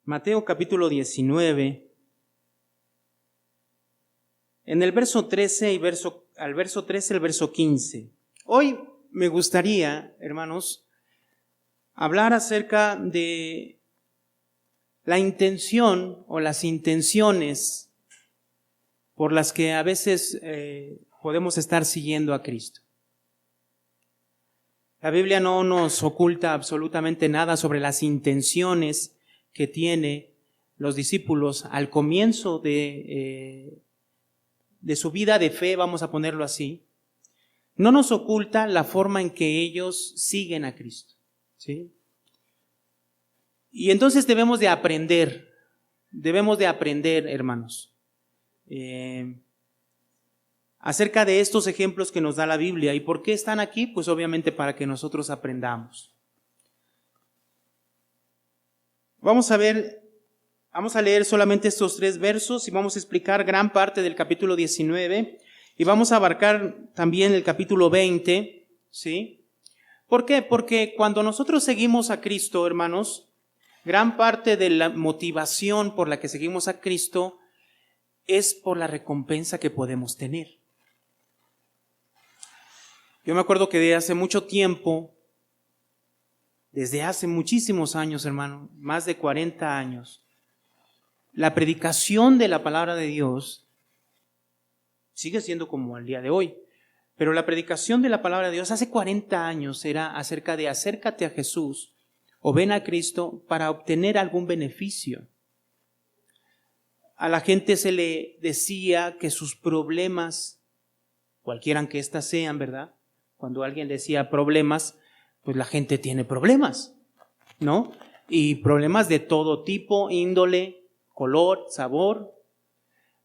Mateo capítulo 19, en el verso 13 y al verso 13 el verso 15. Hoy me gustaría, hermanos, hablar acerca de la intención o las intenciones por las que a veces podemos estar siguiendo a Cristo. La Biblia no nos oculta absolutamente nada sobre las intenciones que tiene los discípulos al comienzo de su vida de fe, vamos a ponerlo así. No nos oculta la forma en que ellos siguen a Cristo, ¿sí? Y entonces debemos de aprender, hermanos, acerca de estos ejemplos que nos da la Biblia. ¿Y por qué están aquí? Pues obviamente para que nosotros aprendamos. Vamos a leer solamente estos 3 versos y vamos a explicar gran parte del capítulo 19 y vamos a abarcar también el capítulo 20, ¿sí? ¿Por qué? Porque cuando nosotros seguimos a Cristo, hermanos, gran parte de la motivación por la que seguimos a Cristo es por la recompensa que podemos tener. Yo me acuerdo que de hace mucho tiempo, desde hace muchísimos años, hermano, más de 40 años, la predicación de la palabra de Dios sigue siendo como el día de hoy, pero la predicación de la palabra de Dios hace 40 años era acerca de acércate a Jesús o ven a Cristo para obtener algún beneficio. A la gente se le decía que sus problemas, cualquiera que éstas sean, ¿verdad? Cuando alguien decía problemas, pues la gente tiene problemas, ¿no? Y problemas de todo tipo, índole, color, sabor.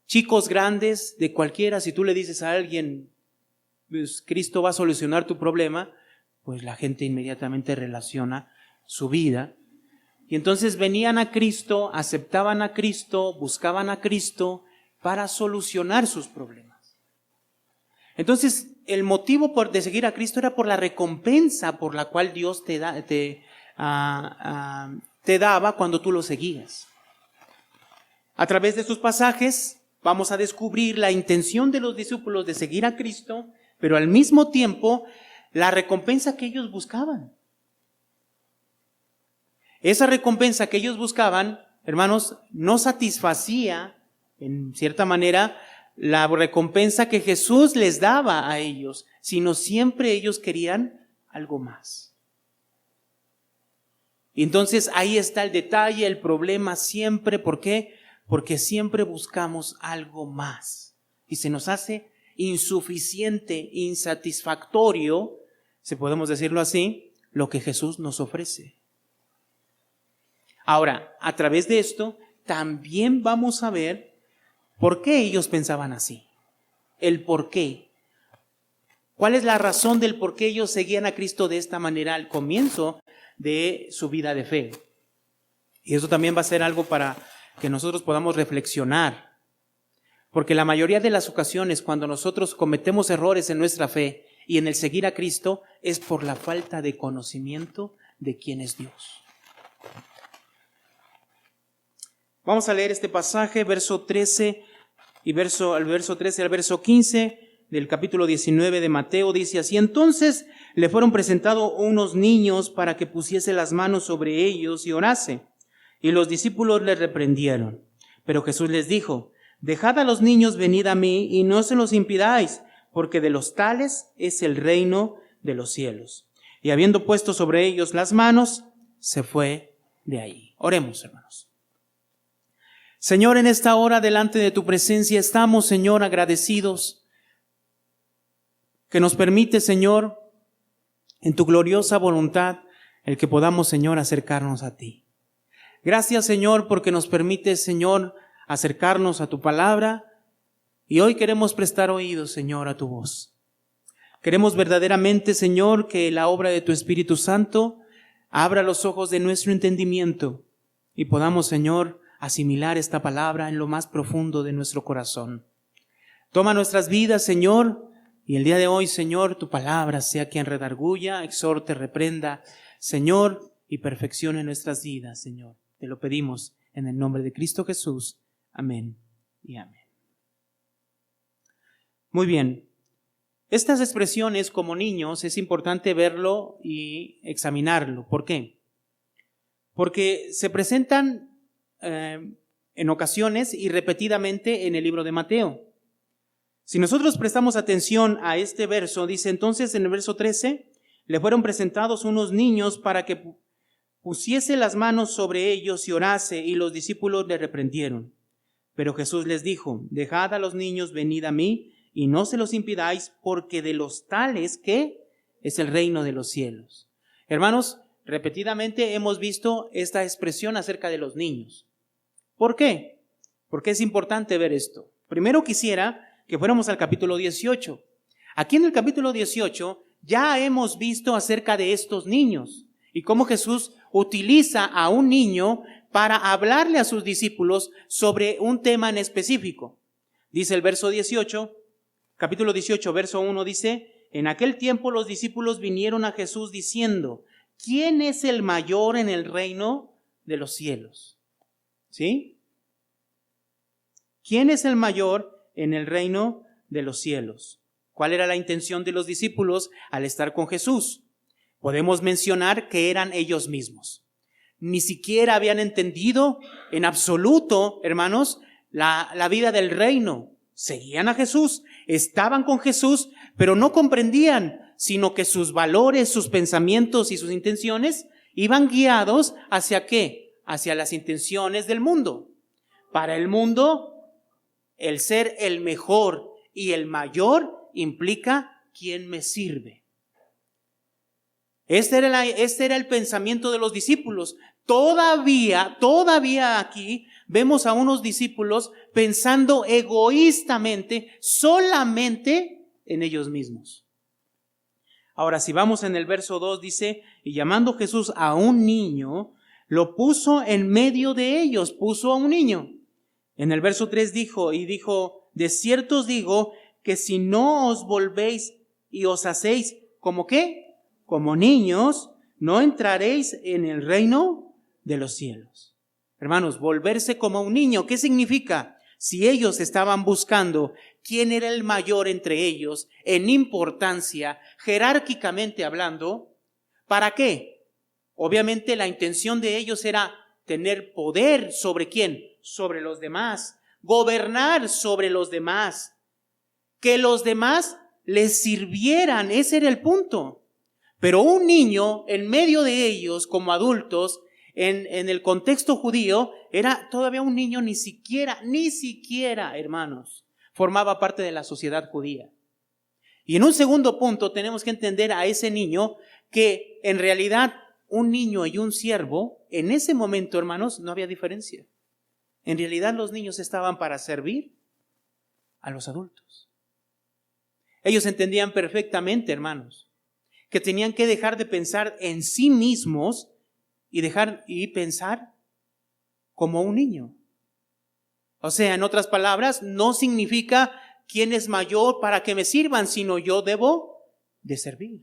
Chicos grandes, de cualquiera, si tú le dices a alguien, pues Cristo va a solucionar tu problema, pues la gente inmediatamente relaciona su vida. Y entonces venían a Cristo, aceptaban a Cristo, buscaban a Cristo para solucionar sus problemas. Entonces, el motivo de seguir a Cristo era por la recompensa por la cual Dios te daba cuando tú lo seguías. A través de estos pasajes vamos a descubrir la intención de los discípulos de seguir a Cristo, pero al mismo tiempo la recompensa que ellos buscaban. Esa recompensa que ellos buscaban, hermanos, no satisfacía, en cierta manera, la recompensa que Jesús les daba a ellos, sino siempre ellos querían algo más. Y entonces ahí está el detalle, el problema siempre. ¿Por qué? Porque siempre buscamos algo más y se nos hace insuficiente, insatisfactorio, si podemos decirlo así, lo que Jesús nos ofrece. Ahora, a través de esto, también vamos a ver por qué ellos pensaban así. El por qué. ¿Cuál es la razón del por qué ellos seguían a Cristo de esta manera al comienzo de su vida de fe? Y eso también va a ser algo para que nosotros podamos reflexionar. Porque la mayoría de las ocasiones cuando nosotros cometemos errores en nuestra fe y en el seguir a Cristo es por la falta de conocimiento de quién es Dios. Vamos a leer este pasaje, verso 13 y al verso 13 al verso 15 del capítulo 19 de Mateo. Dice así: entonces le fueron presentados unos niños para que pusiese las manos sobre ellos y orase. Y los discípulos le reprendieron. Pero Jesús les dijo: dejad a los niños venid a mí y no se los impidáis, porque de los tales es el reino de los cielos. Y habiendo puesto sobre ellos las manos, se fue de ahí. Oremos, hermanos. Señor, en esta hora delante de tu presencia estamos, Señor, agradecidos que nos permite, Señor, en tu gloriosa voluntad, el que podamos, Señor, acercarnos a ti. Gracias, Señor, porque nos permite, Señor, acercarnos a tu palabra y hoy queremos prestar oídos, Señor, a tu voz. Queremos verdaderamente, Señor, que la obra de tu Espíritu Santo abra los ojos de nuestro entendimiento y podamos, Señor, asimilar esta palabra en lo más profundo de nuestro corazón. Toma nuestras vidas, Señor, y el día de hoy, Señor, tu palabra sea quien redarguya, exhorte, reprenda, Señor, y perfeccione nuestras vidas, Señor. Te lo pedimos en el nombre de Cristo Jesús. Amén y amén. Muy bien. Estas expresiones como niños es importante verlo y examinarlo. ¿Por qué? Porque se presentan en ocasiones y repetidamente en el libro de Mateo. Si nosotros prestamos atención a este verso, dice entonces en el verso 13, le fueron presentados unos niños para que pusiese las manos sobre ellos y orase, y los discípulos le reprendieron. Pero Jesús les dijo, dejad a los niños, venid a mí, y no se los impidáis, porque de los tales, ¿qué? Es el reino de los cielos. Hermanos, repetidamente hemos visto esta expresión acerca de los niños. ¿Por qué? Porque es importante ver esto. Primero quisiera que fuéramos al capítulo 18. Aquí en el capítulo 18 ya hemos visto acerca de estos niños y cómo Jesús utiliza a un niño para hablarle a sus discípulos sobre un tema en específico. Dice el verso 18, capítulo 18, verso 1, dice, en aquel tiempo los discípulos vinieron a Jesús diciendo, ¿quién es el mayor en el reino de los cielos? ¿Sí? ¿Quién es el mayor en el reino de los cielos? ¿Cuál era la intención de los discípulos al estar con Jesús? Podemos mencionar que eran ellos mismos. Ni siquiera habían entendido en absoluto, hermanos, la vida del reino. Seguían a Jesús, estaban con Jesús, pero no comprendían, sino que sus valores, sus pensamientos y sus intenciones iban guiados ¿hacia qué? Hacia las intenciones del mundo. Para el mundo, el ser el mejor y el mayor implica quién me sirve. Este era el pensamiento de los discípulos. Todavía aquí vemos a unos discípulos pensando egoístamente, solamente en ellos mismos. Ahora, si vamos en el verso 2, dice, y llamando Jesús a un niño, lo puso en medio de ellos, puso a un niño. En el verso 3 dijo, de cierto os digo, que si no os volvéis y os hacéis, ¿como qué? Como niños, no entraréis en el reino de los cielos. Hermanos, volverse como un niño, ¿qué significa? Si ellos estaban buscando quién era el mayor entre ellos en importancia, jerárquicamente hablando, ¿para qué? Obviamente la intención de ellos era tener poder sobre ¿quién? Sobre los demás, gobernar sobre los demás, que los demás les sirvieran, ese era el punto. Pero un niño en medio de ellos como adultos, en el contexto judío, era todavía un niño, ni siquiera, hermanos, formaba parte de la sociedad judía. Y en un segundo punto tenemos que entender a ese niño que en realidad un niño y un siervo, en ese momento, hermanos, no había diferencia. En realidad los niños estaban para servir a los adultos. Ellos entendían perfectamente, hermanos, que tenían que dejar de pensar en sí mismos y pensar como un niño. O sea, en otras palabras, no significa quién es mayor para que me sirvan, sino yo debo de servir.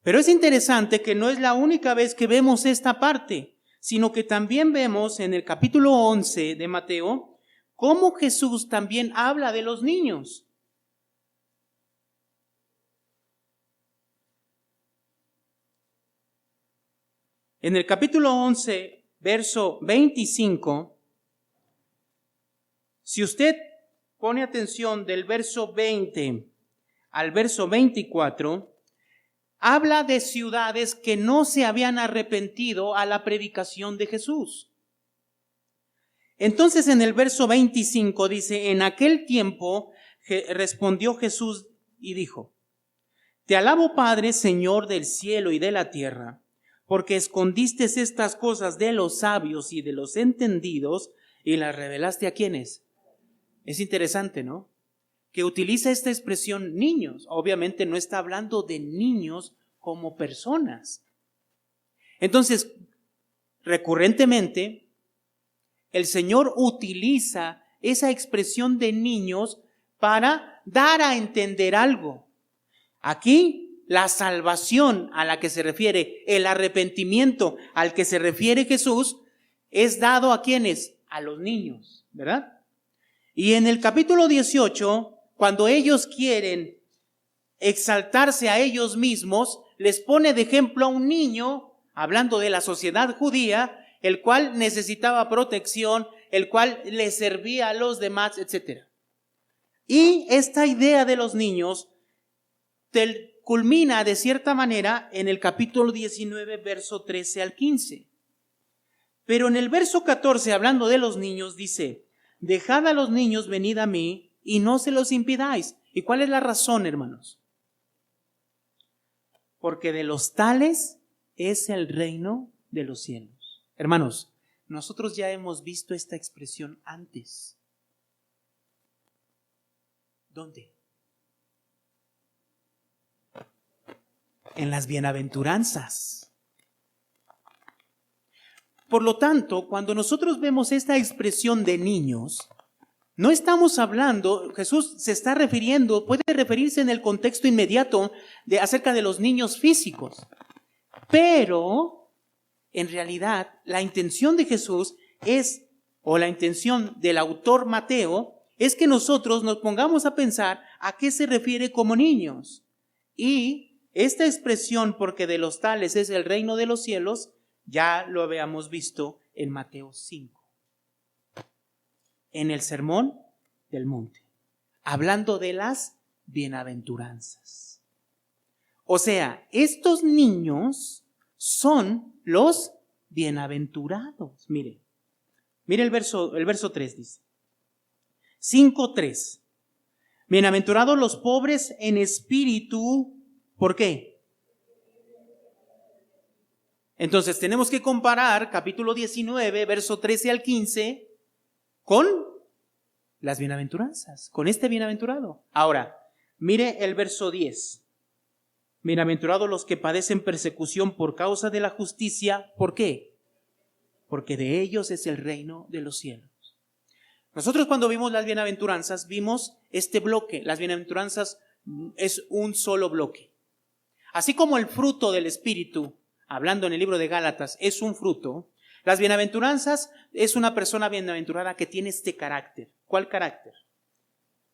Pero es interesante que no es la única vez que vemos esta parte, sino que también vemos en el capítulo 11 de Mateo cómo Jesús también habla de los niños. En el capítulo 11, verso 25, si usted pone atención del verso 20 al verso 24, habla de ciudades que no se habían arrepentido a la predicación de Jesús. Entonces en el verso 25 dice, en aquel tiempo respondió Jesús y dijo, te alabo Padre, Señor del cielo y de la tierra, porque escondiste estas cosas de los sabios y de los entendidos y las revelaste a ¿quiénes? Es interesante, ¿no? Que utiliza esta expresión niños. Obviamente no está hablando de niños como personas. Entonces, recurrentemente, el Señor utiliza esa expresión de niños para dar a entender algo. Aquí la salvación a la que se refiere, el arrepentimiento al que se refiere Jesús, es dado ¿a quiénes? A los niños, ¿verdad? Y en el capítulo 18, cuando ellos quieren exaltarse a ellos mismos, les pone de ejemplo a un niño, hablando de la sociedad judía, el cual necesitaba protección, el cual le servía a los demás, etc. Y esta idea de los niños culmina de cierta manera en el capítulo 19, verso 13 al 15. Pero en el verso 14, hablando de los niños, dice: dejad a los niños, venid a mí, y no se los impidáis. ¿Y cuál es la razón, hermanos? Porque de los tales es el reino de los cielos. Hermanos, nosotros ya hemos visto esta expresión antes. ¿Dónde? En las bienaventuranzas. Por lo tanto, cuando nosotros vemos esta expresión de niños, no estamos hablando, Jesús se está refiriendo, puede referirse en el contexto inmediato acerca de los niños físicos, pero en realidad la intención de Jesús es, o la intención del autor Mateo, es que nosotros nos pongamos a pensar a qué se refiere como niños. Y esta expresión, porque de los tales es el reino de los cielos, ya lo habíamos visto en Mateo 5. En el Sermón del Monte, hablando de las bienaventuranzas. O sea, estos niños son los bienaventurados. Mire el verso 3 dice. 5:3. Bienaventurados los pobres en espíritu. ¿Por qué? Entonces tenemos que comparar capítulo 19, verso 13 al 15 con las bienaventuranzas, con este bienaventurado. Ahora, mire el verso 10. Bienaventurados los que padecen persecución por causa de la justicia. ¿Por qué? Porque de ellos es el reino de los cielos. Nosotros cuando vimos las bienaventuranzas, vimos este bloque. Las bienaventuranzas es un solo bloque. Así como el fruto del Espíritu, hablando en el libro de Gálatas, es un fruto, las bienaventuranzas es una persona bienaventurada que tiene este carácter. ¿Cuál carácter?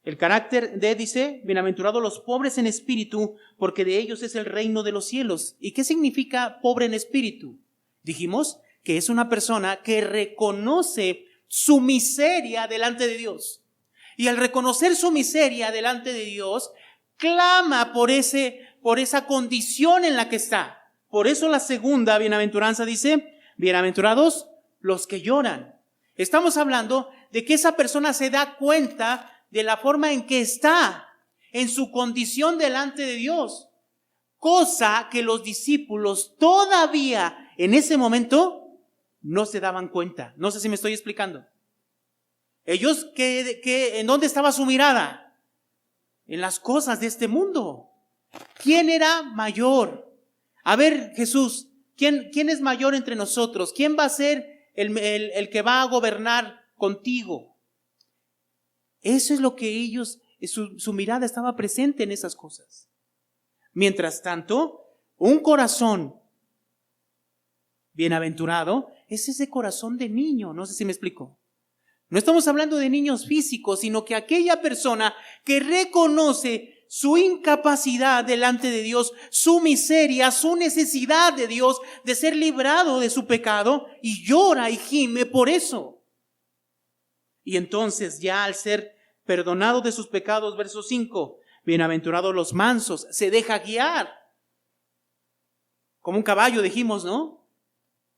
El carácter dice, bienaventurados los pobres en espíritu, porque de ellos es el reino de los cielos. ¿Y qué significa pobre en espíritu? Dijimos que es una persona que reconoce su miseria delante de Dios. Y al reconocer su miseria delante de Dios, clama por esa condición en la que está. Por eso la segunda bienaventuranza dice, bienaventurados los que lloran. Estamos hablando de que esa persona se da cuenta de la forma en que está, en su condición delante de Dios. Cosa que los discípulos todavía en ese momento no se daban cuenta. No sé si me estoy explicando. Ellos, ¿en dónde estaba su mirada? En las cosas de este mundo. ¿Quién era mayor? A ver, Jesús, ¿quién es mayor entre nosotros? ¿Quién va a ser el que va a gobernar contigo? Eso es lo que ellos, su mirada estaba presente en esas cosas. Mientras tanto, un corazón bienaventurado es ese corazón de niño. No sé si me explico. No estamos hablando de niños físicos, sino que aquella persona que reconoce su incapacidad delante de Dios, su miseria, su necesidad de Dios, de ser librado de su pecado, y llora y gime por eso. Y entonces ya al ser perdonado de sus pecados, verso 5, bienaventurados los mansos, se deja guiar. Como un caballo dijimos, ¿no?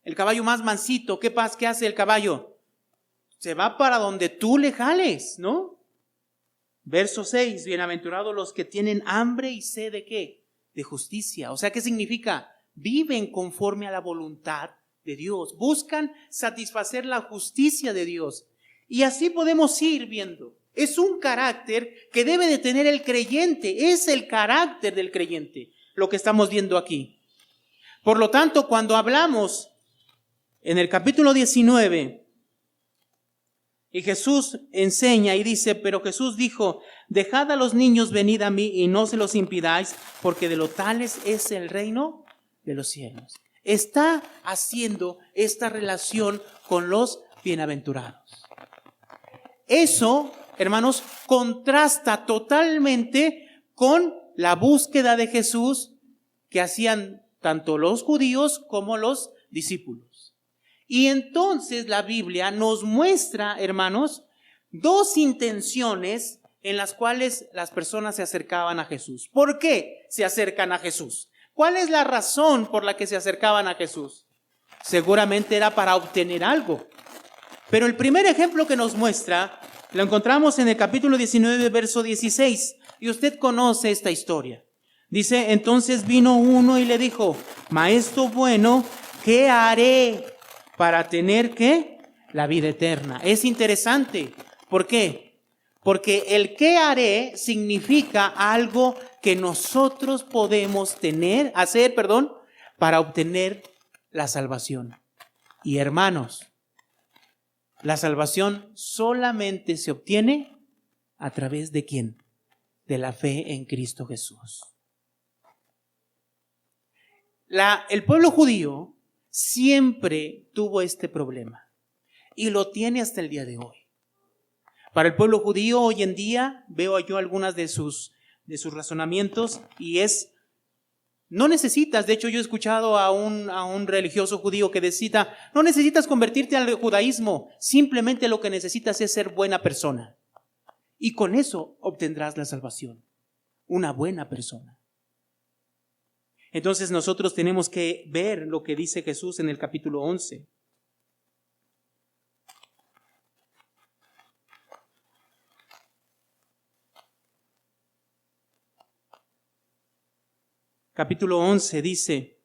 El caballo más mansito, ¿qué hace el caballo? Se va para donde tú le jales, ¿no? Verso 6, bienaventurados los que tienen hambre y sed de ¿qué? De justicia. O sea, ¿qué significa? Viven conforme a la voluntad de Dios. Buscan satisfacer la justicia de Dios. Y así podemos ir viendo. Es un carácter que debe de tener el creyente. Es el carácter del creyente, lo que estamos viendo aquí. Por lo tanto, cuando hablamos en el capítulo 19 Y Jesús enseña y dice, pero Jesús dijo, dejad a los niños, venid a mí y no se los impidáis, porque de lo tales es el reino de los cielos. Está haciendo esta relación con los bienaventurados. Eso, hermanos, contrasta totalmente con la búsqueda de Jesús que hacían tanto los judíos como los discípulos. Y entonces la Biblia nos muestra, hermanos, dos intenciones en las cuales las personas se acercaban a Jesús. ¿Por qué se acercan a Jesús? ¿Cuál es la razón por la que se acercaban a Jesús? Seguramente era para obtener algo. Pero el primer ejemplo que nos muestra lo encontramos en el capítulo 19, verso 16. Y usted conoce esta historia. Dice, entonces vino uno y le dijo, Maestro bueno, ¿qué haré para tener ¿qué? La vida eterna? Es interesante. ¿Por qué? Porque el qué haré significa algo que nosotros podemos hacer, para obtener la salvación. Y hermanos, la salvación solamente se obtiene a través de ¿quién? De la fe en Cristo Jesús. El pueblo judío siempre tuvo este problema y lo tiene hasta el día de hoy. Para el pueblo judío hoy en día veo yo algunas de sus razonamientos y no necesitas, de hecho yo he escuchado a un religioso judío que decía, no necesitas convertirte al judaísmo, simplemente lo que necesitas es ser buena persona. Y con eso obtendrás la salvación, una buena persona. Entonces nosotros tenemos que ver lo que dice Jesús en el capítulo 11. Capítulo 11 dice,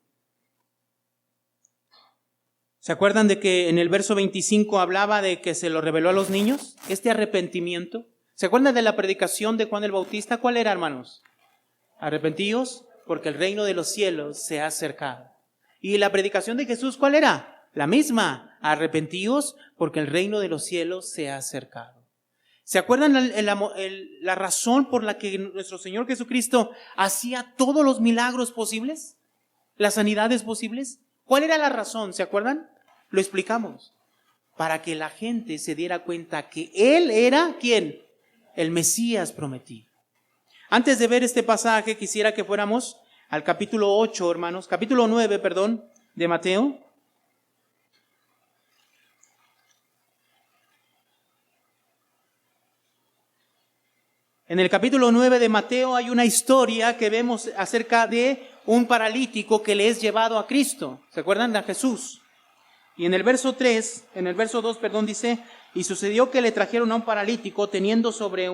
¿se acuerdan de que en el verso 25 hablaba de que se lo reveló a los niños? Este arrepentimiento. ¿Se acuerdan de la predicación de Juan el Bautista? ¿Cuál era, hermanos? Arrepentíos porque el reino de los cielos se ha acercado. ¿Y la predicación de Jesús cuál era? La misma. Arrepentíos porque el reino de los cielos se ha acercado. ¿Se acuerdan la razón por la que nuestro Señor Jesucristo hacía todos los milagros posibles? ¿Las sanidades posibles? ¿Cuál era la razón? ¿Se acuerdan? Lo explicamos. Para que la gente se diera cuenta que Él era, ¿quién? El Mesías prometido. Antes de ver este pasaje, quisiera que fuéramos al capítulo 8, hermanos, capítulo 9, de Mateo. En el capítulo 9 de Mateo hay una historia que vemos acerca de un paralítico que le es llevado a Cristo. ¿Se acuerdan? A Jesús. Y en el verso 2, dice, y sucedió que le trajeron a un paralítico tendido sobre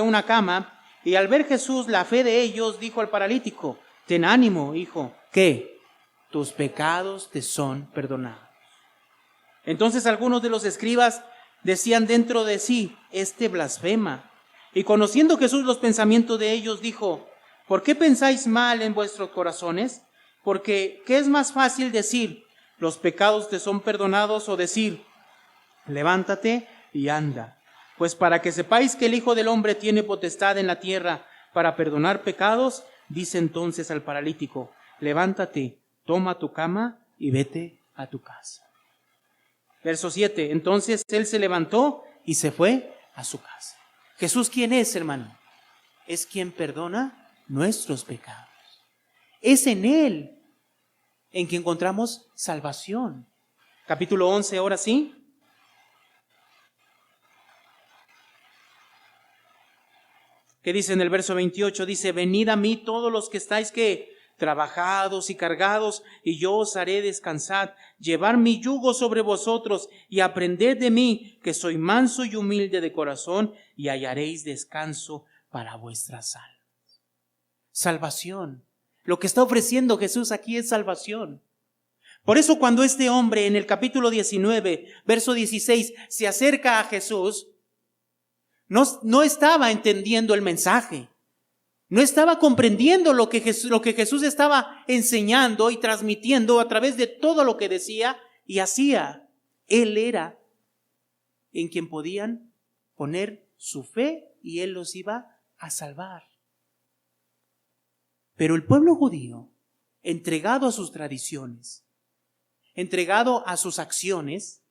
una cama, y al ver Jesús la fe de ellos, dijo al paralítico, ten ánimo, hijo, ¿qué? Tus pecados te son perdonados. Entonces algunos de los escribas decían dentro de sí, este blasfema. Y conociendo Jesús los pensamientos de ellos, dijo, ¿por qué pensáis mal en vuestros corazones? Porque, ¿qué es más fácil decir, los pecados te son perdonados, o decir, levántate y anda? Pues para que sepáis que el Hijo del Hombre tiene potestad en la tierra para perdonar pecados, dice entonces al paralítico, levántate, toma tu cama y vete a tu casa. Verso 7, entonces él se levantó y se fue a su casa. Jesús, ¿quién es, hermano? Es quien perdona nuestros pecados. Es en Él en que encontramos salvación. Capítulo 11, ahora sí. ¿Qué dice en el verso 28? Dice, venid a mí todos los que estáis ¿qué? Trabajados y cargados, y yo os haré descansar. Llevar mi yugo sobre vosotros y aprended de mí, que soy manso y humilde de corazón, y hallaréis descanso para vuestras almas. Salvación. Lo que está ofreciendo Jesús aquí es salvación. Por eso cuando este hombre en el capítulo 19, verso 16, se acerca a Jesús, no estaba entendiendo el mensaje. No estaba comprendiendo lo que Jesús estaba enseñando y transmitiendo a través de todo lo que decía y hacía. Él era en quien podían poner su fe y Él los iba a salvar. Pero el pueblo judío, entregado a sus tradiciones, entregado a sus acciones,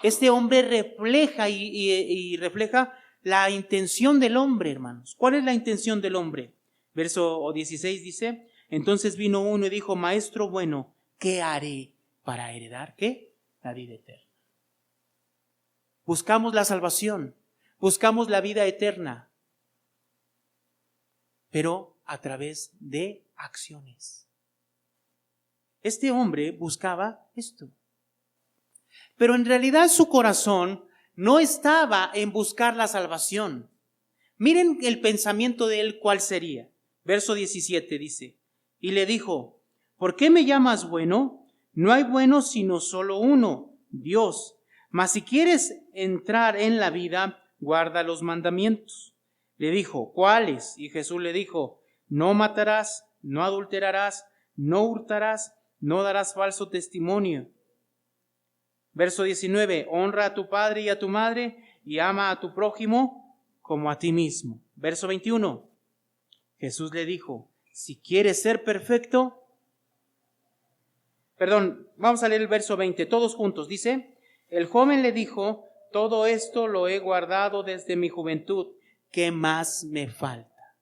este hombre refleja y refleja la intención del hombre, hermanos. ¿Cuál es la intención del hombre? Verso 16 dice: entonces vino uno y dijo: Maestro bueno, ¿qué haré para heredar? ¿Qué? La vida eterna. Buscamos la salvación, buscamos la vida eterna, pero a través de acciones. Este hombre buscaba esto. Pero en realidad su corazón no estaba en buscar la salvación. Miren el pensamiento de él, ¿cuál sería? Verso 17 dice: y le dijo: ¿por qué me llamas bueno? No hay bueno sino solo uno, Dios. Mas si quieres entrar en la vida, guarda los mandamientos. Le dijo: ¿cuáles? Y Jesús le dijo: no matarás, no adulterarás, no hurtarás, no darás falso testimonio. Verso 19: honra a tu padre y a tu madre y ama a tu prójimo como a ti mismo. Verso 21: Jesús le dijo: si quieres ser perfecto, vamos a leer el verso 20, todos juntos. Dice: el joven le dijo: todo esto lo he guardado desde mi juventud, ¿qué más me falta?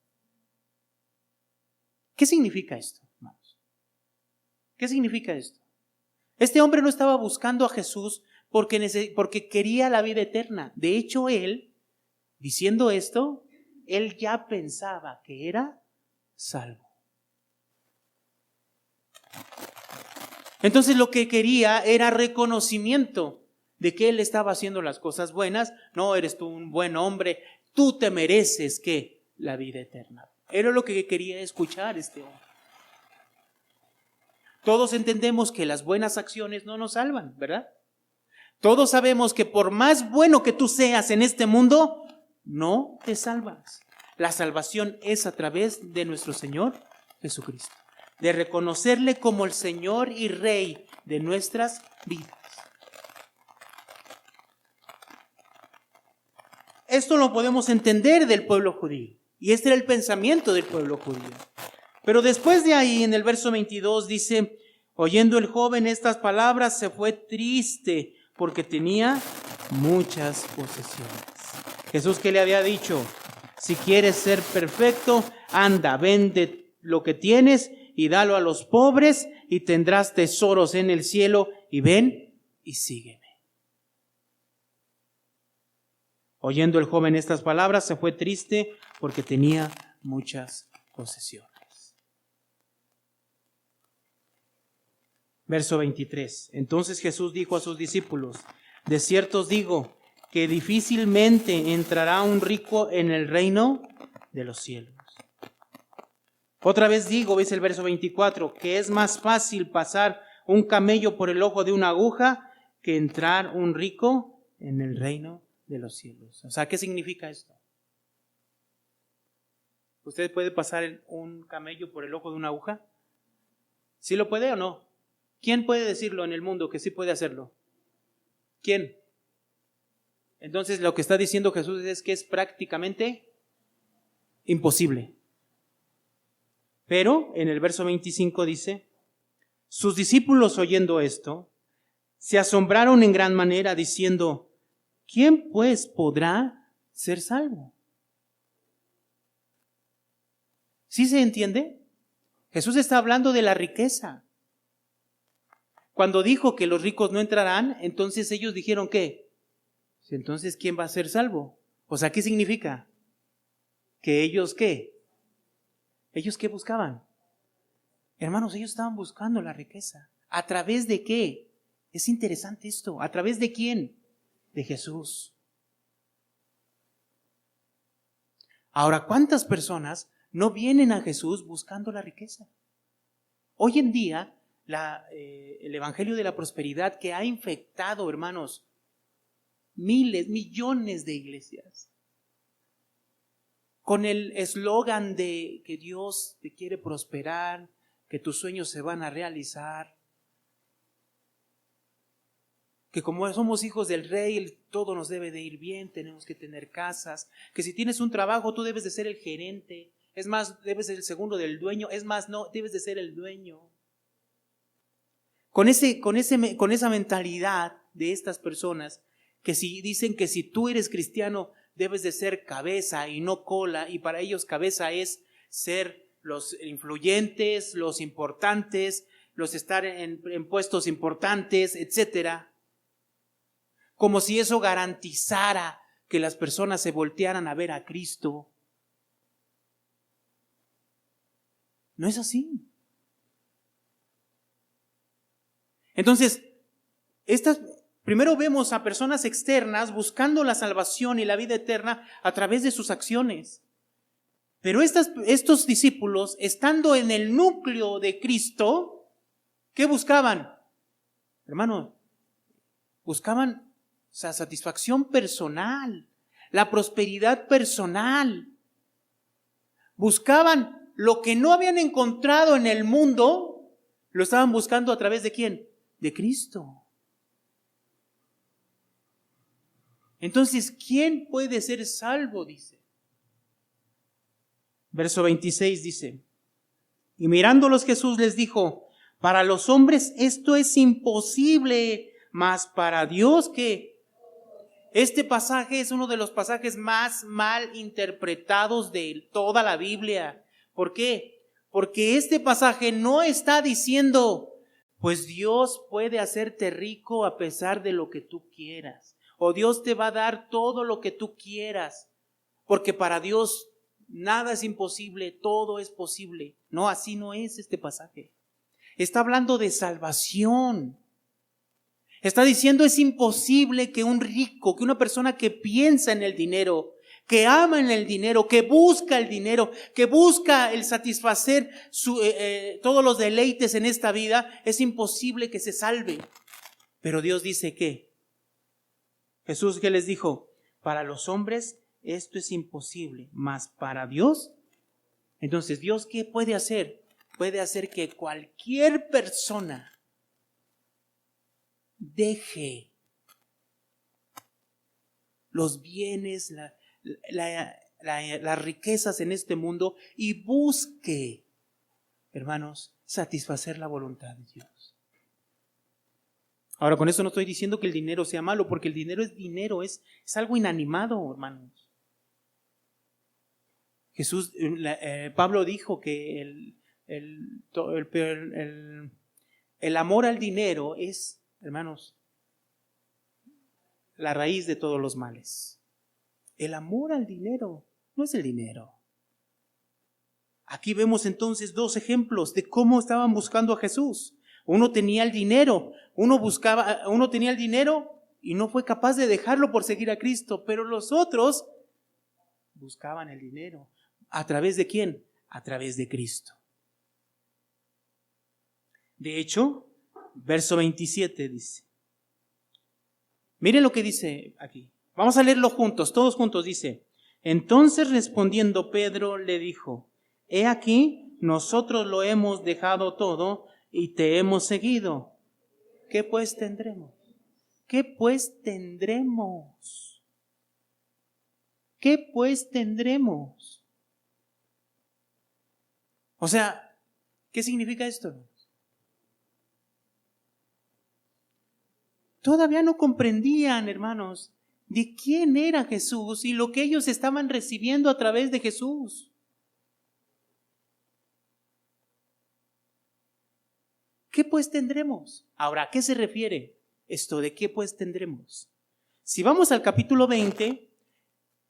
¿Qué significa esto, hermanos? ¿Qué significa esto? Este hombre no estaba buscando a Jesús porque quería la vida eterna. De hecho, él, diciendo esto, él ya pensaba que era salvo. Entonces lo que quería era reconocimiento de que él estaba haciendo las cosas buenas. No, eres tú un buen hombre, tú te mereces ¿qué? La vida eterna. Era lo que quería escuchar este hombre. Todos entendemos que las buenas acciones no nos salvan, ¿verdad? Todos sabemos que por más bueno que tú seas en este mundo, no te salvas. La salvación es a través de nuestro Señor Jesucristo, de reconocerle como el Señor y Rey de nuestras vidas. Esto lo podemos entender del pueblo judío, y este era el pensamiento del pueblo judío. Pero después de ahí, en el verso 22 dice: oyendo el joven estas palabras, se fue triste porque tenía muchas posesiones. Jesús, ¿qué le había dicho? Si quieres ser perfecto, anda, vende lo que tienes y dalo a los pobres y tendrás tesoros en el cielo, y ven y sígueme. Oyendo el joven estas palabras, se fue triste porque tenía muchas posesiones. Verso 23. Entonces Jesús dijo a sus discípulos: de cierto os digo que difícilmente entrará un rico en el reino de los cielos. Otra vez digo, ¿ves el verso 24? Que es más fácil pasar un camello por el ojo de una aguja que entrar un rico en el reino de los cielos. O sea, ¿qué significa esto? ¿Usted puede pasar un camello por el ojo de una aguja? ¿Sí lo puede o no? ¿Quién puede decirlo en el mundo que sí puede hacerlo? ¿Quién? Entonces lo que está diciendo Jesús es que es prácticamente imposible. Pero en el verso 25 dice: sus discípulos, oyendo esto, se asombraron en gran manera, diciendo: ¿quién pues podrá ser salvo? ¿Sí se entiende? Jesús está hablando de la riqueza. Cuando dijo que los ricos no entrarán, entonces ellos dijeron ¿qué? Entonces, ¿quién va a ser salvo? O sea, ¿qué significa? Que ellos ¿qué? ¿Ellos qué buscaban? Hermanos, ellos estaban buscando la riqueza. ¿A través de qué? Es interesante esto. ¿A través de quién? De Jesús. Ahora, ¿cuántas personas no vienen a Jesús buscando la riqueza? Hoy en día, el evangelio de la prosperidad que ha infectado, hermanos, miles, millones de iglesias, con el eslogan de que Dios te quiere prosperar, que tus sueños se van a realizar. que como somos hijos del rey, todo nos debe de ir bien, tenemos que tener casas, que si tienes un trabajo tú debes de ser el gerente, es más, debes ser el segundo del dueño, es más, no, debes de ser el dueño. Con esa mentalidad de estas personas, que si dicen que si tú eres cristiano debes de ser cabeza y no cola, y para ellos cabeza es ser los influyentes, los importantes, los estar en puestos importantes, etcétera. Como si eso garantizara que las personas se voltearan a ver a Cristo. No es así. Entonces, primero vemos a personas externas buscando la salvación y la vida eterna a través de sus acciones. Pero estos discípulos, estando en el núcleo de Cristo, ¿qué buscaban? Hermano, buscaban satisfacción personal, la prosperidad personal. Buscaban lo que no habían encontrado en el mundo, lo estaban buscando a través de ¿quién? De Cristo. Entonces, ¿quién puede ser salvo? Dice. Verso 26 dice, y mirándolos Jesús les dijo, para los hombres esto es imposible, mas para Dios ¿qué? Este pasaje es uno de los pasajes más mal interpretados de toda la Biblia. ¿Por qué? Porque este pasaje no está diciendo, pues Dios puede hacerte rico a pesar de lo que tú quieras. O Dios te va a dar todo lo que tú quieras. Porque para Dios nada es imposible, todo es posible. No, así no es este pasaje. Está hablando de salvación. Está diciendo es imposible que un rico, que una persona que piensa en el dinero, que ama en el dinero, que busca el dinero, que busca el satisfacer todos los deleites en esta vida, es imposible que se salve. Pero Dios dice que, Jesús que les dijo, para los hombres esto es imposible, mas para Dios, entonces Dios ¿qué puede hacer? Puede hacer que cualquier persona deje los bienes, las riquezas en este mundo y busque, hermanos, satisfacer la voluntad de Dios. Ahora, con esto no estoy diciendo que el dinero sea malo, porque el dinero, es algo inanimado, hermanos. Pablo dijo que el amor al dinero es, hermanos, la raíz de todos los males. El amor al dinero no es el dinero. Aquí vemos entonces dos ejemplos de cómo estaban buscando a Jesús. Uno tenía el dinero, uno tenía el dinero y no fue capaz de dejarlo por seguir a Cristo, pero los otros buscaban el dinero. ¿A través de quién? A través de Cristo. De hecho, verso 27 dice, miren lo que dice aquí. Vamos a leerlo juntos, todos juntos. Dice, entonces respondiendo Pedro le dijo, he aquí, nosotros lo hemos dejado todo y te hemos seguido. ¿Qué pues tendremos? ¿Qué pues tendremos? ¿Qué pues tendremos? O sea, ¿qué significa esto? Todavía no comprendían, hermanos, de quién era Jesús y lo que ellos estaban recibiendo a través de Jesús. ¿Qué pues tendremos? Ahora, ¿a qué se refiere esto de qué pues tendremos? Si vamos al capítulo 20,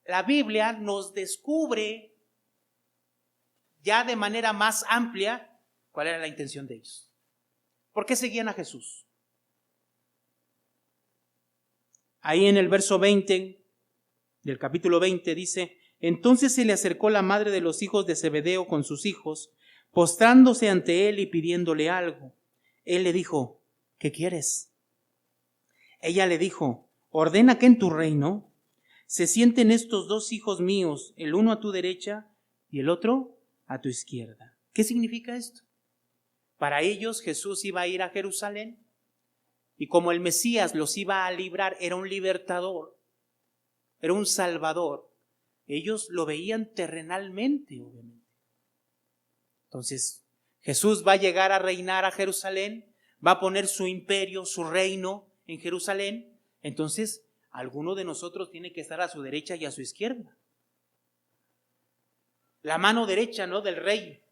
la Biblia nos descubre ya de manera más amplia cuál era la intención de ellos. ¿Por qué seguían a Jesús? Ahí en el verso 20 del capítulo 20 dice, entonces se le acercó la madre de los hijos de Zebedeo con sus hijos, postrándose ante él y pidiéndole algo. Él le dijo, ¿qué quieres? Ella le dijo, ordena que en tu reino se sienten estos dos hijos míos, el uno a tu derecha y el otro a tu izquierda. ¿Qué significa esto? Para ellos Jesús iba a ir a Jerusalén y como el Mesías los iba a librar, era un libertador, era un salvador, ellos lo veían terrenalmente, obviamente. Entonces, Jesús va a llegar a reinar a Jerusalén, va a poner su imperio, su reino en Jerusalén. Entonces, alguno de nosotros tiene que estar a su derecha y a su izquierda. La mano derecha, ¿no?, del rey.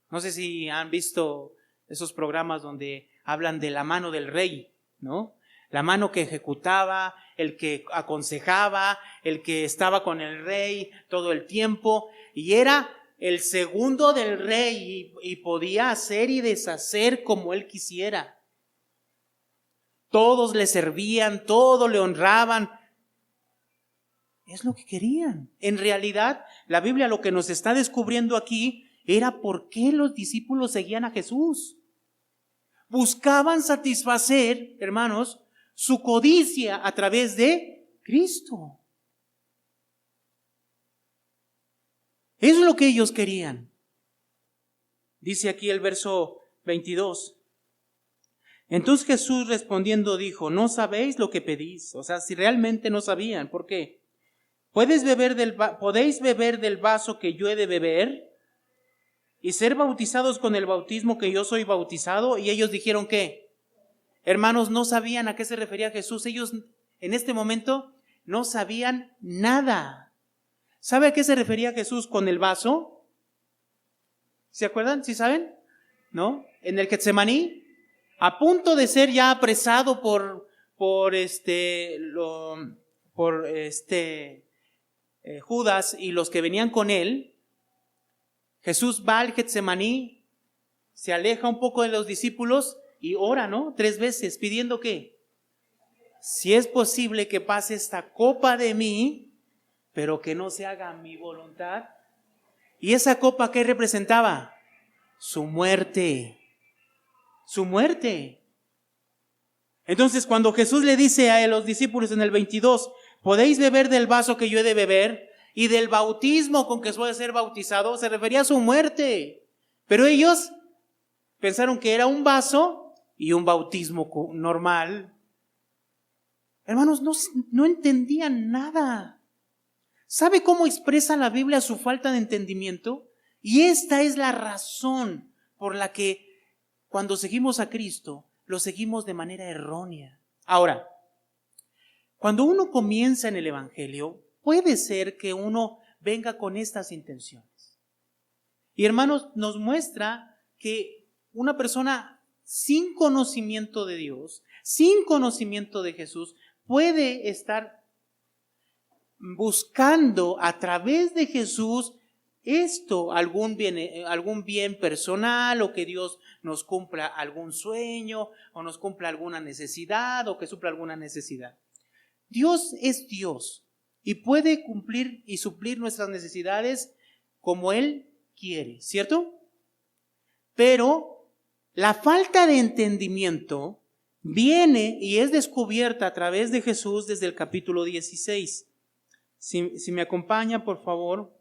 No sé si han visto esos programas donde hablan de la mano del rey, ¿no? La mano que ejecutaba, el que aconsejaba, el que estaba con el rey todo el tiempo, y era el segundo del rey y podía hacer y deshacer como él quisiera. Todos le servían, todos le honraban. Es lo que querían. En realidad, la Biblia lo que nos está descubriendo aquí era por qué los discípulos seguían a Jesús. Buscaban satisfacer, hermanos, su codicia a través de Cristo. Eso es lo que ellos querían. Dice aquí el verso 22. Entonces Jesús respondiendo dijo, no sabéis lo que pedís. O sea, si realmente no sabían, ¿por qué? ¿Podéis beber del vaso que yo he de beber y ser bautizados con el bautismo que yo soy bautizado? Y ellos dijeron, ¿qué? Hermanos, no sabían a qué se refería Jesús. Ellos en este momento no sabían nada. ¿Sabe a qué se refería Jesús con el vaso? ¿Se acuerdan? ¿Sí saben? ¿No? En el Getsemaní, a punto de ser ya apresado por Judas y los que venían con él, Jesús va al Getsemaní, se aleja un poco de los discípulos y ora, ¿no? 3 veces, pidiendo ¿qué? Si es posible que pase esta copa de mí, pero que no se haga mi voluntad. ¿Y esa copa qué representaba? Su muerte. Su muerte. Entonces, cuando Jesús le dice a los discípulos en el 22, ¿podéis beber del vaso que yo he de beber? Y del bautismo con que suele ser bautizado, se refería a su muerte. Pero ellos pensaron que era un vaso y un bautismo normal. Hermanos, no entendían nada. ¿Sabe cómo expresa la Biblia su falta de entendimiento? Y esta es la razón por la que cuando seguimos a Cristo, lo seguimos de manera errónea. Ahora, cuando uno comienza en el Evangelio, puede ser que uno venga con estas intenciones. Y hermanos, nos muestra que una persona sin conocimiento de Dios, sin conocimiento de Jesús, puede estar buscando a través de Jesús algún bien personal, o que Dios nos cumpla algún sueño, o nos cumpla alguna necesidad, o que supla alguna necesidad. Dios es Dios y puede cumplir y suplir nuestras necesidades como Él quiere, ¿cierto? Pero la falta de entendimiento viene y es descubierta a través de Jesús desde el capítulo 16. Si me acompaña, por favor.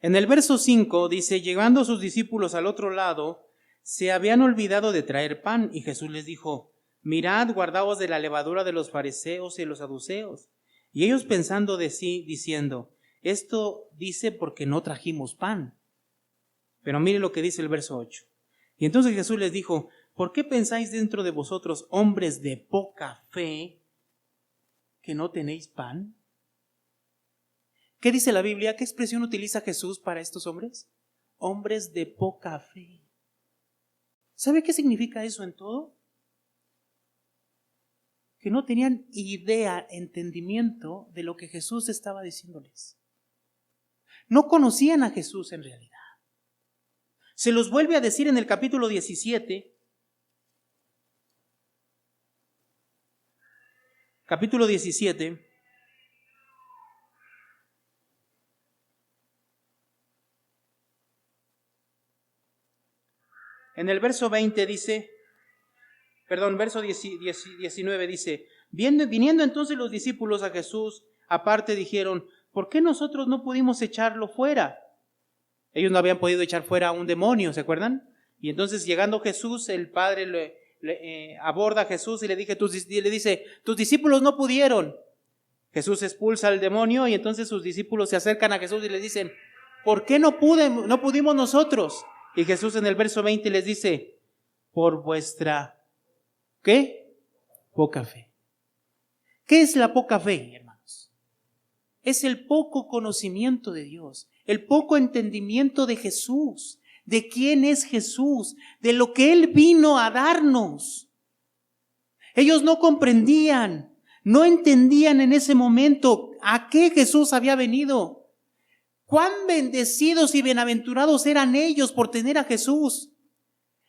En el verso 5 dice, llegando sus discípulos al otro lado, se habían olvidado de traer pan, y Jesús les dijo, mirad, guardaos de la levadura de los fariseos y de los saduceos. Y ellos pensando de sí, diciendo, esto dice porque no trajimos pan. Pero mire lo que dice el verso 8. Y entonces Jesús les dijo, ¿por qué pensáis dentro de vosotros, hombres de poca fe, que no tenéis pan? ¿Qué dice la Biblia? ¿Qué expresión utiliza Jesús para estos hombres? Hombres de poca fe. ¿Sabe qué significa eso en todo? Que no tenían idea, entendimiento de lo que Jesús estaba diciéndoles. No conocían a Jesús en realidad. Se los vuelve a decir en el capítulo 17. Capítulo 17. En el verso 20 dice, verso 19 dice, Viniendo entonces los discípulos a Jesús, aparte dijeron, ¿por qué nosotros no pudimos echarlo fuera? Ellos no habían podido echar fuera a un demonio, ¿se acuerdan? Y entonces llegando Jesús, el Padre aborda a Jesús y le dice, tus discípulos no pudieron. Jesús expulsa al demonio y entonces sus discípulos se acercan a Jesús y le dicen, ¿por qué no pudimos nosotros? Y Jesús en el verso 20 les dice, por vuestra, ¿qué? Poca fe. ¿Qué es la poca fe, hermanos? Es el poco conocimiento de Dios, el poco entendimiento de Jesús, de quién es Jesús, de lo que Él vino a darnos. Ellos no comprendían, no entendían en ese momento a qué Jesús había venido. Cuán bendecidos y bienaventurados eran ellos por tener a Jesús.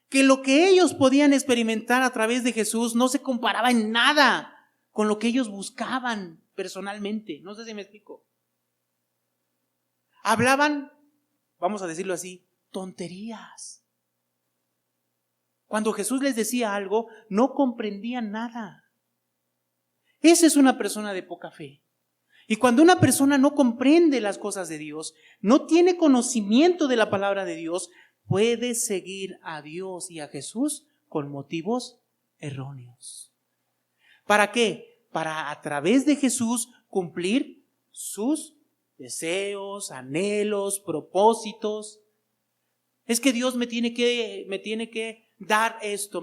Que lo que ellos podían experimentar a través de Jesús no se comparaba en nada con lo que ellos buscaban personalmente. No sé si me explico. Hablaban, vamos a decirlo así, tonterías. Cuando Jesús les decía algo, no comprendían nada. Esa es una persona de poca fe. Y cuando una persona no comprende las cosas de Dios, no tiene conocimiento de la palabra de Dios, puede seguir a Dios y a Jesús con motivos erróneos. ¿Para qué? Para a través de Jesús cumplir sus deseos, anhelos, propósitos. Es que Dios me tiene que dar esto,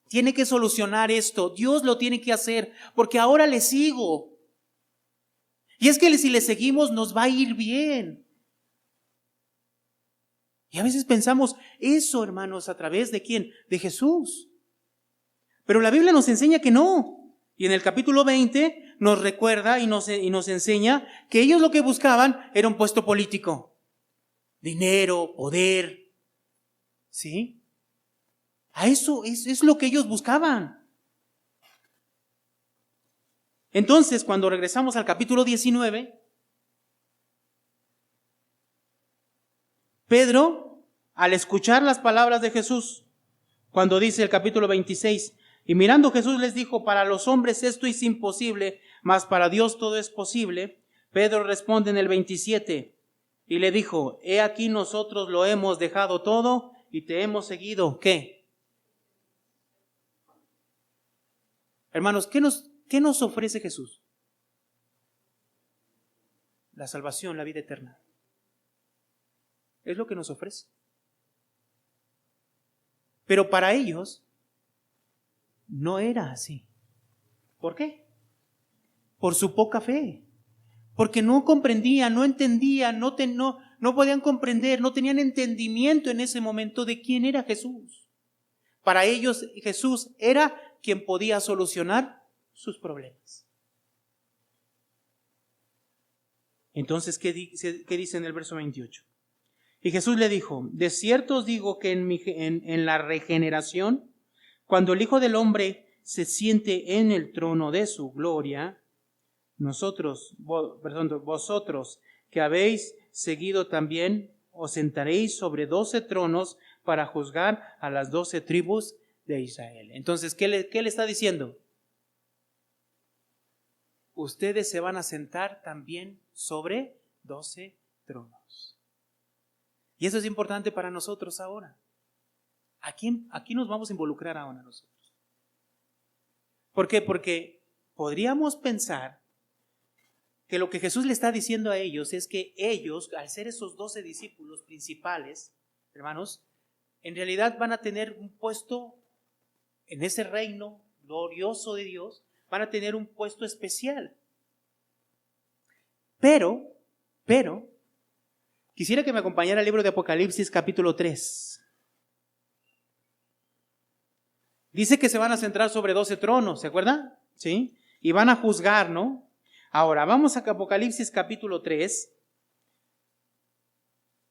tiene que solucionar esto. Dios lo tiene que hacer porque ahora le sigo. Y es que si le seguimos nos va a ir bien. Y a veces pensamos eso, hermanos, a través de ¿quién? De Jesús. Pero la Biblia nos enseña que no. Y en el capítulo 20 nos recuerda y nos enseña que ellos lo que buscaban era un puesto político. Dinero, poder. ¿Sí? A eso es lo que ellos buscaban. Entonces, cuando regresamos al capítulo 19, Pedro, al escuchar las palabras de Jesús, cuando dice el capítulo 26, y mirando Jesús les dijo, para los hombres esto es imposible, mas para Dios todo es posible. Pedro responde en el 27 y le dijo, he aquí nosotros lo hemos dejado todo y te hemos seguido. ¿Qué? Hermanos, ¿qué nos ofrece Jesús? La salvación, la vida eterna. Es lo que nos ofrece. Pero para ellos no era así. ¿Por qué? Por su poca fe. Porque no comprendían, no entendían, no podían comprender, no tenían entendimiento en ese momento de quién era Jesús. Para ellos Jesús era quien podía solucionar sus problemas. Entonces, ¿qué dice en el verso 28? Y Jesús le dijo, de cierto os digo que en la regeneración, cuando el Hijo del Hombre se siente en el trono de su gloria, vosotros que habéis seguido también, os sentaréis sobre 12 tronos para juzgar a las 12 tribus de Israel. Entonces, ¿qué le está diciendo? Ustedes se van a sentar también sobre 12 tronos. Y eso es importante para nosotros ahora. Aquí nos vamos a involucrar ahora nosotros. ¿Por qué? Porque podríamos pensar que lo que Jesús le está diciendo a ellos es que ellos, al ser esos 12 discípulos principales, hermanos, en realidad van a tener un puesto en ese reino glorioso de Dios, van a tener un puesto especial. Pero, quisiera que me acompañara al libro de Apocalipsis capítulo 3. Dice que se van a sentar sobre 12 tronos, ¿se acuerdan? ¿Sí? Y van a juzgar, ¿no? Ahora, vamos a Apocalipsis capítulo 3.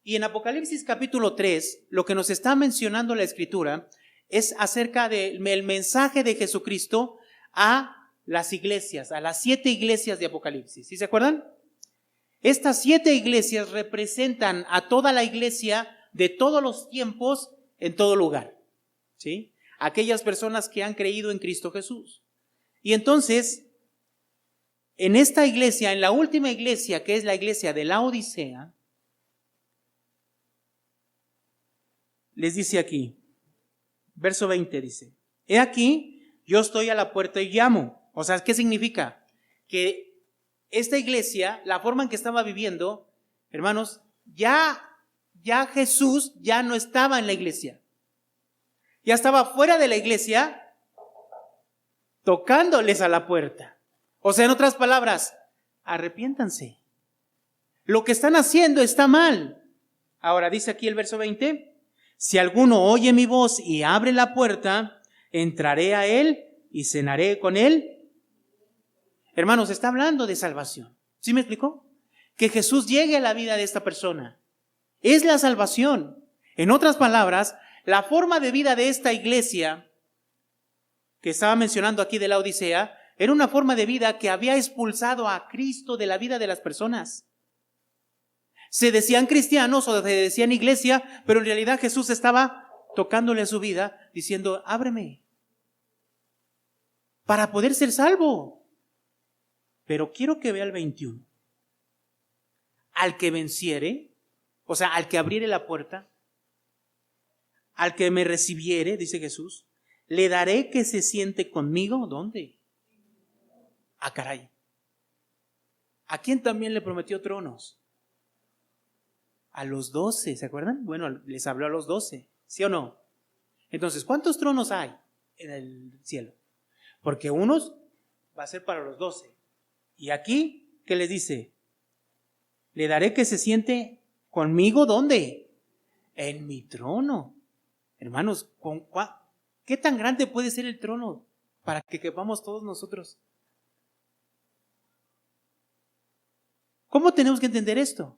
Y en Apocalipsis capítulo 3, lo que nos está mencionando la Escritura es acerca del mensaje de Jesucristo a las iglesias, a las 7 iglesias de Apocalipsis. ¿Sí se acuerdan? Estas 7 iglesias representan a toda la iglesia de todos los tiempos en todo lugar. ¿Sí? aquellas personas que han creído en Cristo Jesús. Y entonces, en esta iglesia, en la última iglesia, que es la iglesia de la Odisea, les dice aquí, verso 20 dice, he aquí, yo estoy a la puerta y llamo. O sea, ¿qué significa? Que esta iglesia, la forma en que estaba viviendo, hermanos, ya Jesús ya no estaba en la iglesia. Ya estaba fuera de la iglesia, tocándoles a la puerta. O sea, en otras palabras, arrepiéntanse. Lo que están haciendo está mal. Ahora dice aquí el verso 20, si alguno oye mi voz y abre la puerta, entraré a él y cenaré con él. Hermanos, está hablando de salvación. ¿Sí me explicó? Que Jesús llegue a la vida de esta persona. Es la salvación. En otras palabras, la forma de vida de esta iglesia que estaba mencionando aquí de la Odisea era una forma de vida que había expulsado a Cristo de la vida de las personas. Se decían cristianos o se decían iglesia, pero en realidad Jesús estaba tocándole a su vida diciendo, ábreme para poder ser salvo. Pero quiero que vea el 21. Al que venciere, o sea, al que abriere la puerta, al que me recibiere, dice Jesús, le daré que se siente conmigo. ¿Dónde? Ah, caray. ¿A quién también le prometió tronos? A los 12, ¿se acuerdan? Bueno, les habló a los 12, ¿sí o no? Entonces, ¿cuántos tronos hay en el cielo? Porque unos va a ser para los 12. Y aquí, ¿qué les dice? Le daré que se siente conmigo, ¿dónde? En mi trono. Hermanos, ¿qué tan grande puede ser el trono para que quepamos todos nosotros? ¿Cómo tenemos que entender esto?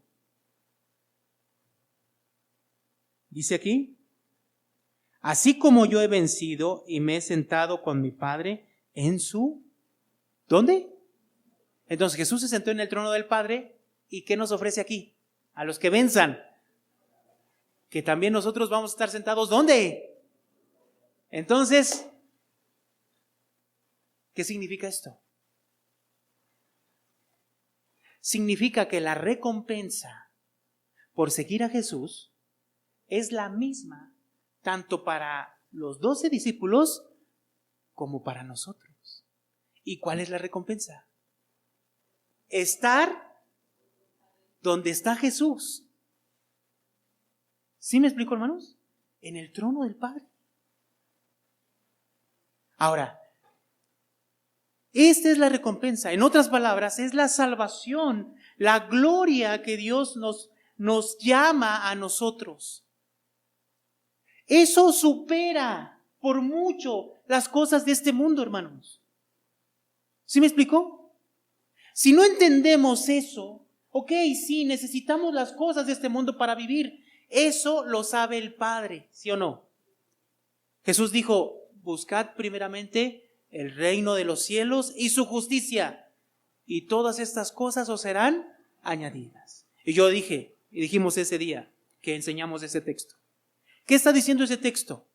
Dice aquí, así como yo he vencido y me he sentado con mi Padre en su... ¿Dónde? Entonces Jesús se sentó en el trono del Padre. ¿Y qué nos ofrece aquí? A los que venzan. Que también nosotros vamos a estar sentados. ¿Dónde? Entonces, ¿qué significa esto? Significa que la recompensa por seguir a Jesús es la misma tanto para los 12 discípulos como para nosotros. ¿Y cuál es la recompensa? Estar donde está Jesús. ¿Sí me explico, hermanos? En el trono del Padre. Ahora, esta es la recompensa. En otras palabras, es la salvación, la gloria que Dios nos llama a nosotros. Eso supera por mucho las cosas de este mundo, hermanos. ¿Sí me explicó? Si no entendemos eso, ok, sí, necesitamos las cosas de este mundo para vivir. Eso lo sabe el Padre, ¿sí o no? Jesús dijo, buscad primeramente el reino de los cielos y su justicia, y todas estas cosas os serán añadidas. Y yo dije, y dijimos ese día que enseñamos ese texto. ¿Qué está diciendo ese texto?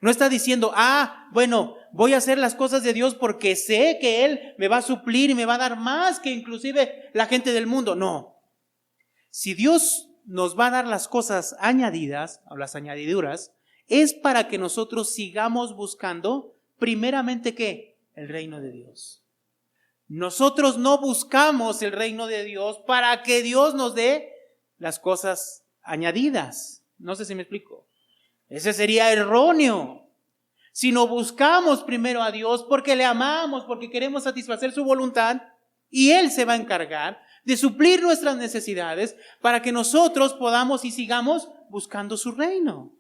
No está diciendo, bueno, voy a hacer las cosas de Dios porque sé que Él me va a suplir y me va a dar más que inclusive la gente del mundo. No. Si Dios nos va a dar las cosas añadidas, o las añadiduras, es para que nosotros sigamos buscando primeramente ¿qué? El reino de Dios. Nosotros no buscamos el reino de Dios para que Dios nos dé las cosas añadidas. No sé si me explico. Ese sería erróneo. Si no buscamos primero a Dios porque le amamos, porque queremos satisfacer su voluntad, y Él se va a encargar de suplir nuestras necesidades para que nosotros podamos y sigamos buscando su reino.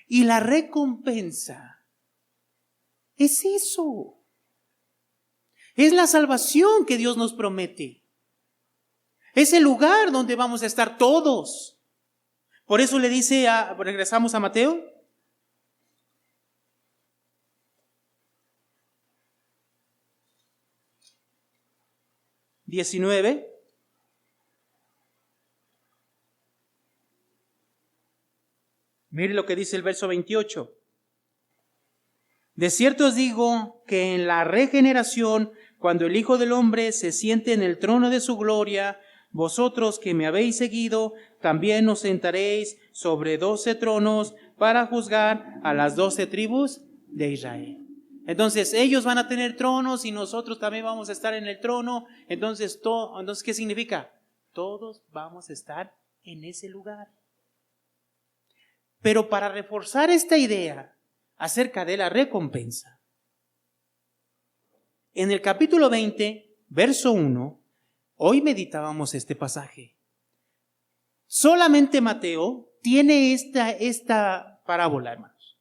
Y la recompensa es eso. Es la salvación que Dios nos promete. Es el lugar donde vamos a estar todos. Por eso le dice, regresamos a Mateo. (19) Mire lo que dice el verso 28. De cierto os digo que en la regeneración, cuando el Hijo del Hombre se siente en el trono de su gloria, vosotros que me habéis seguido, también os sentaréis sobre 12 tronos para juzgar a las 12 tribus de Israel. Entonces ellos van a tener tronos y nosotros también vamos a estar en el trono. Entonces, ¿qué significa? Todos vamos a estar en ese lugar. Pero para reforzar esta idea acerca de la recompensa, en el capítulo 20, verso 1, hoy meditábamos este pasaje. Solamente Mateo tiene esta parábola, hermanos.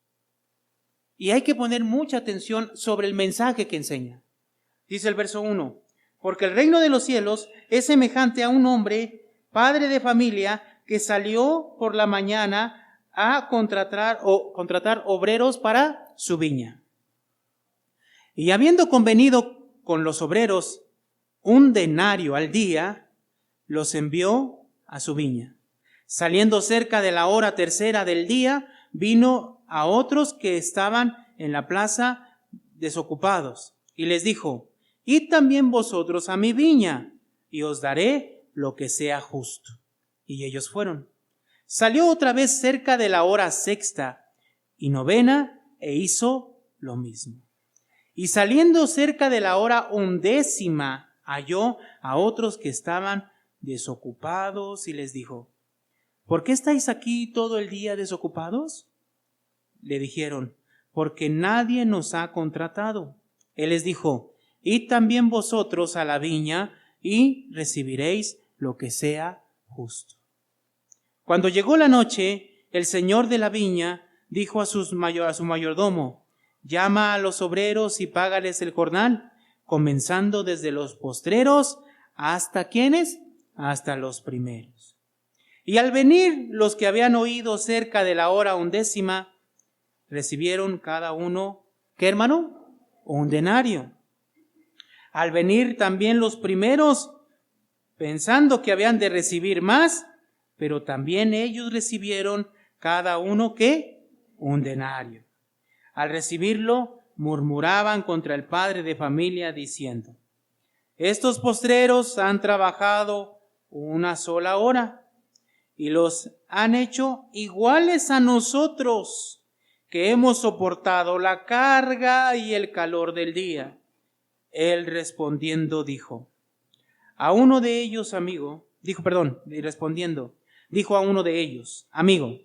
Y hay que poner mucha atención sobre el mensaje que enseña. Dice el verso 1, porque el reino de los cielos es semejante a un hombre, padre de familia, que salió por la mañana a contratar obreros para su viña. Y habiendo convenido con los obreros un denario al día, los envió a su viña. Saliendo cerca de la hora tercera del día, vino a otros que estaban en la plaza desocupados, y les dijo: id también vosotros a mi viña, y os daré lo que sea justo. Y ellos fueron. Salió otra vez cerca de la hora sexta y novena, e hizo lo mismo. Y saliendo cerca de la hora 11, halló a otros que estaban desocupados, y les dijo: ¿por qué estáis aquí todo el día desocupados? Le dijeron: porque nadie nos ha contratado. Él les dijo: id también vosotros a la viña, y recibiréis lo que sea justo. Cuando llegó la noche, el señor de la viña dijo a su mayordomo: llama a los obreros y págales el jornal, comenzando desde los postreros hasta ¿quiénes? Hasta los primeros. Y al venir los que habían oído cerca de la hora 11, recibieron cada uno, ¿qué, hermano? Un denario. Al venir también los primeros, pensando que habían de recibir más, pero también ellos recibieron cada uno, ¿qué? Un denario. Al recibirlo, murmuraban contra el padre de familia diciendo: estos postreros han trabajado una sola hora y los han hecho iguales a nosotros, que hemos soportado la carga y el calor del día. Él respondiendo dijo a uno de ellos: dijo a uno de ellos: amigo,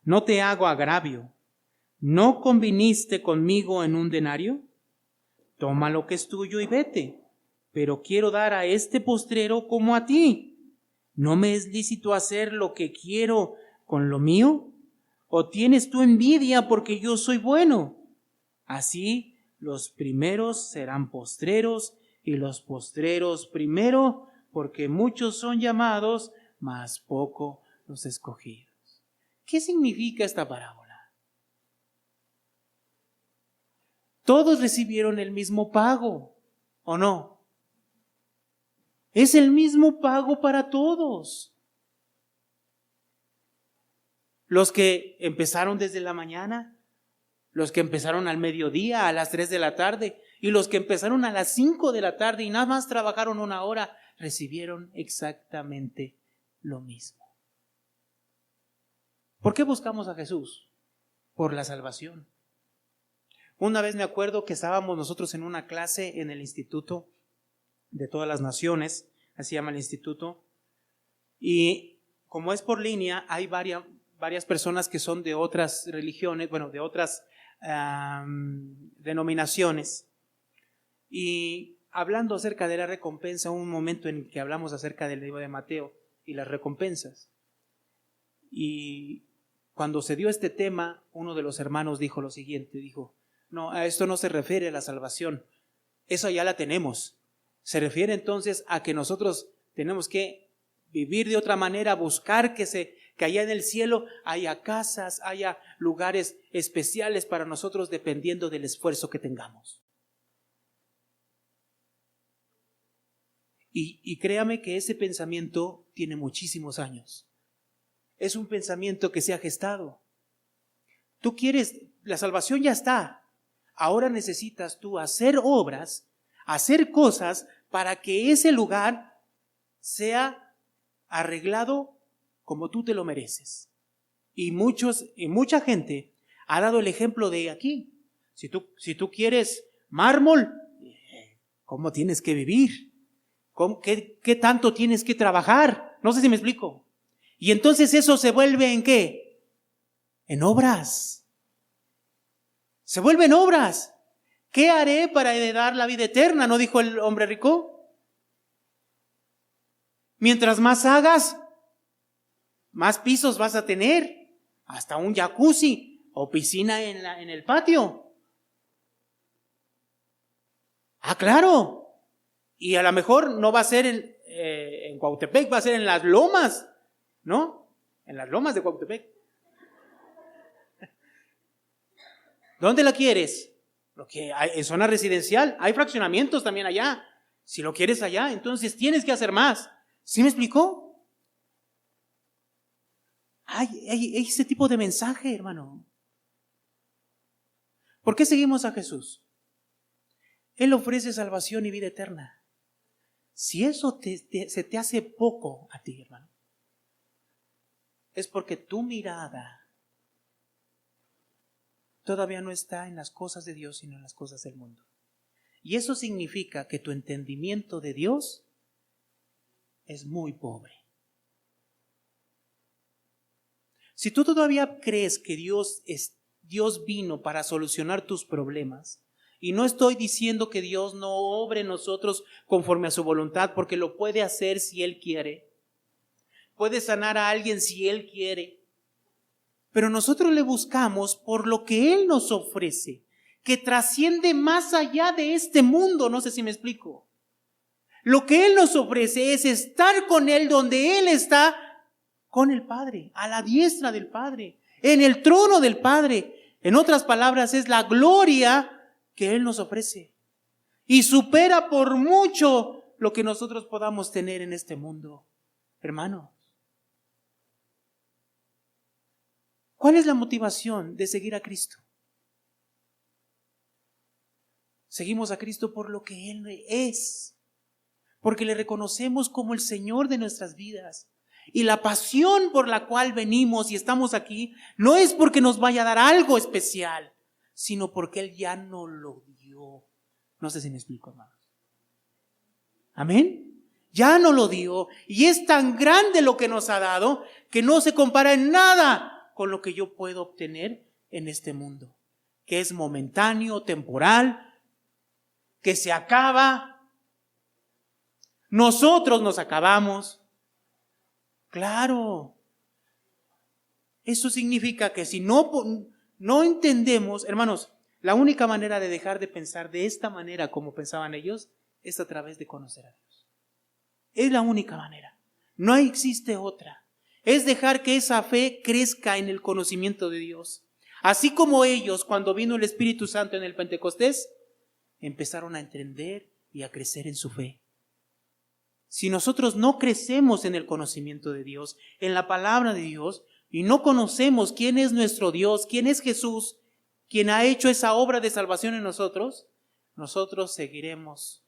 no te hago agravio. ¿No conviniste conmigo en un denario? Toma lo que es tuyo y vete. Pero quiero dar a este postrero como a ti. ¿No me es lícito hacer lo que quiero con lo mío? ¿O tienes tú envidia porque yo soy bueno? Así los primeros serán postreros y los postreros primero, porque muchos son llamados, mas poco los escogidos. ¿Qué significa esta parábola? Todos recibieron el mismo pago, ¿o no? Es el mismo pago para todos. Los que empezaron desde la mañana, los que empezaron al mediodía, a las 3 de la tarde, y los que empezaron a las 5 de la tarde y nada más trabajaron una hora, recibieron exactamente lo mismo. ¿Por qué buscamos a Jesús? Por la salvación. Una vez me acuerdo que estábamos nosotros en una clase en el Instituto de Todas las Naciones, así se llama el instituto, y como es por línea, hay varias personas que son de otras religiones, de otras denominaciones, y hablando acerca de la recompensa, hubo un momento en que hablamos acerca del libro de Mateo y las recompensas, y cuando se dio este tema, uno de los hermanos dijo lo siguiente, dijo: no, a esto no se refiere a la salvación, eso ya la tenemos. Se refiere entonces a que nosotros tenemos que vivir de otra manera, buscar que allá en el cielo haya casas, haya lugares especiales para nosotros dependiendo del esfuerzo que tengamos. Y créame que ese pensamiento tiene muchísimos años. Es un pensamiento que se ha gestado. Tú quieres, la salvación ya está. Ahora necesitas tú hacer obras, hacer cosas para que ese lugar sea arreglado como tú te lo mereces. Y mucha gente ha dado el ejemplo de aquí. Si tú quieres mármol, ¿cómo tienes que vivir? ¿Qué tanto tienes que trabajar? No sé si me explico. Y entonces eso se vuelve ¿en qué? En obras. Se vuelve en obras. ¿Qué haré para heredar la vida eterna? ¿No dijo el hombre rico? Mientras más hagas, más pisos vas a tener. Hasta un jacuzzi o piscina en el patio. Ah, claro. Y a lo mejor no va a ser en Cuautepec, va a ser en las lomas, ¿no? En las lomas de Cuautepec. ¿Dónde la quieres? En zona residencial. Hay fraccionamientos también allá. Si lo quieres allá, entonces tienes que hacer más. ¿Sí me explicó? Hay ese tipo de mensaje, hermano. ¿Por qué seguimos a Jesús? Él ofrece salvación y vida eterna. Si eso se te hace poco a ti, hermano, es porque tu mirada todavía no está en las cosas de Dios, sino en las cosas del mundo. Y eso significa que tu entendimiento de Dios es muy pobre. Si tú todavía crees que Dios vino para solucionar tus problemas, y no estoy diciendo que Dios no obre en nosotros conforme a su voluntad, porque lo puede hacer si Él quiere. Puede sanar a alguien si Él quiere. Pero nosotros le buscamos por lo que Él nos ofrece, que trasciende más allá de este mundo. No sé si me explico. Lo que Él nos ofrece es estar con Él donde Él está, con el Padre, a la diestra del Padre, en el trono del Padre. En otras palabras, es la gloria que Él nos ofrece. Y supera por mucho lo que nosotros podamos tener en este mundo. Hermanos, ¿cuál es la motivación de seguir a Cristo? Seguimos a Cristo por lo que Él es, porque le reconocemos como el Señor de nuestras vidas. Y la pasión por la cual venimos y estamos aquí no es porque nos vaya a dar algo especial, sino porque Él ya nos lo dio. No sé si me explico, hermanos. ¿Amén? Ya nos lo dio y es tan grande lo que nos ha dado que no se compara en nada con lo que yo puedo obtener en este mundo, que es momentáneo, temporal, que se acaba. Nosotros nos acabamos. Claro. Eso significa que si no entendemos, hermanos, la única manera de dejar de pensar de esta manera como pensaban ellos es a través de conocer a Dios. Es la única manera. No existe otra. Es dejar que esa fe crezca en el conocimiento de Dios. Así como ellos, cuando vino el Espíritu Santo en el Pentecostés, empezaron a entender y a crecer en su fe. Si nosotros no crecemos en el conocimiento de Dios, en la palabra de Dios, y no conocemos quién es nuestro Dios, quién es Jesús, quien ha hecho esa obra de salvación en nosotros, nosotros seguiremos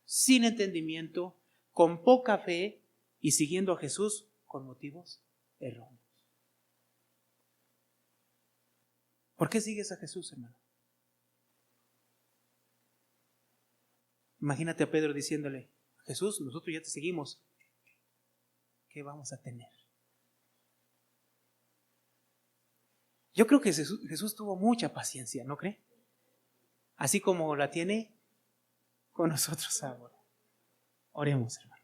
sin entendimiento, con poca fe y siguiendo a Jesús con motivos erróneos. ¿Por qué sigues a Jesús, hermano? Imagínate a Pedro diciéndole: Jesús, nosotros ya te seguimos. ¿Qué vamos a tener? Yo creo que Jesús tuvo mucha paciencia, ¿no cree? Así como la tiene con nosotros ahora. Oremos, hermano.